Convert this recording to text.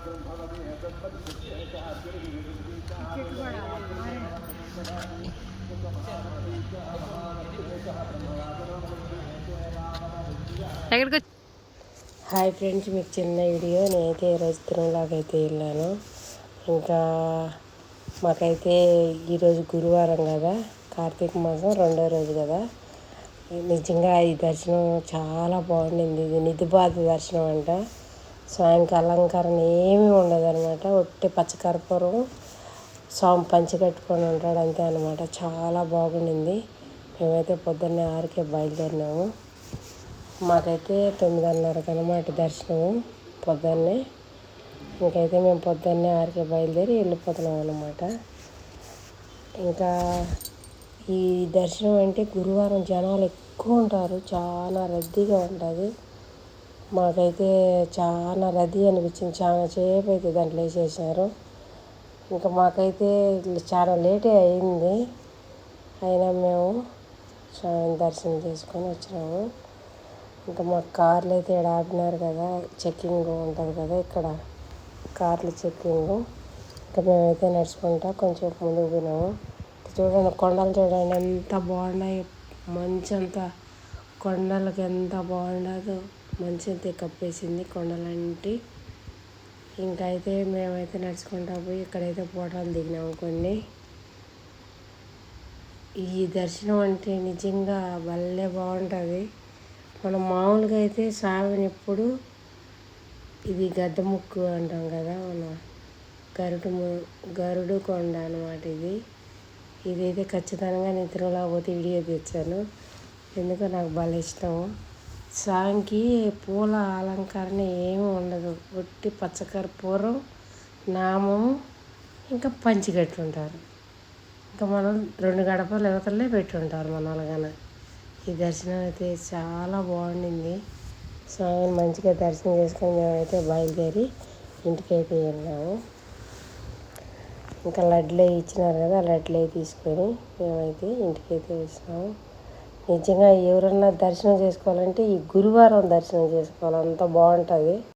Hi friends, మీకు చిన్న video. నేనైతే ఈరోజు తిరుమలకైతే వెళ్ళాను. ఇంకా మాకైతే ఈరోజు గురువారం కదా, కార్తీక మాసం 2వ రోజు కదా. నిజంగా ఈ దర్శనం చాలా బాగుండింది. ఇది నిధిపాద దర్శనం అంట. స్వామికి అలంకరణ ఏమీ ఉండదు అనమాట. ఒట్టి పచ్చకర్పూరం, స్వామి పంచి కట్టుకొని ఉంటాడు అంతే అనమాట. చాలా బాగుండింది. మేమైతే పొద్దున్నే 6కే బయలుదేరినాము. మాకైతే 9:30కి అనమాట దర్శనము పొద్దున్నే. ఇంకైతే మేము పొద్దున్నే 6కే బయలుదేరి వెళ్ళిపోతున్నాం అనమాట. ఇంకా ఈ దర్శనం అంటే గురువారం జనాలు ఎక్కువ ఉంటారు, చాలా రద్దీగా ఉంటుంది. మాకైతే చాలా రద్దీ అనిపించింది. చాలా సేపు అయితే దాంట్లో వేసేసారు. ఇంకా మాకైతే చాలా లేటే అయింది. అయినా మేము స్వామి దర్శనం చేసుకొని వచ్చినాము. ఇంకా మాకు కార్లు అయితే ఇక్కడ ఆపినారు కదా, చెక్కింగ్ ఉంటుంది కదా ఇక్కడ, కార్లు చెక్కింగ్. ఇంకా మేమైతే నడుచుకుంటా కొంచెం ముందుకు పోయినాము. చూడండి కొండలు చూడండి ఎంత బాగున్నాయి. మంచు అంతా కొండలకి ఎంత బాగుండదు, మంచు అంతా కప్పేసింది కొండలంటే. ఇంకా అయితే మేమైతే నడుచుకుంటా పోయి ఇక్కడైతే ఫోటోలు దిగినాము కొన్ని. ఈ దర్శనం అంటే నిజంగా భలే బాగుంటుంది. మనం మామూలుగా అయితే స్వామిని ఎప్పుడు ఇది గద్ద ముక్కు అంటాం కదా, మన గరుడు కొండ అనమాట ఇది. ఇదైతే ఖచ్చితంగా నేను తిరుమల పోతే వీడియో తెచ్చాను. ఎందుకో నాకు భలే ఇష్టము. స్వామికి పూల అలంకరణ ఏమీ ఉండదు. ఒట్టి పచ్చకర్పూరం, నామము, ఇంకా పంచిగట్టుంటారు. ఇంకా మనం 2 గడపలు యువతలే పెట్టుంటారు మన వాళ్ళగానే. ఈ దర్శనం అయితే చాలా బాగుండింది. స్వామిని మంచిగా దర్శనం చేసుకొని మేమైతే బయలుదేరి ఇంటికైతే వెళ్ళాము. ఇంకా లడ్లే ఇచ్చినారు కదా, లడ్లే తీసుకొని మేమైతే ఇంటికైతే వచ్చినాము. నిజంగా ఎవరన్నా దర్శనం చేసుకోవాలంటే ఈ గురువారం దర్శనం చేసుకోవాలి, అంత బాగుంటుంది.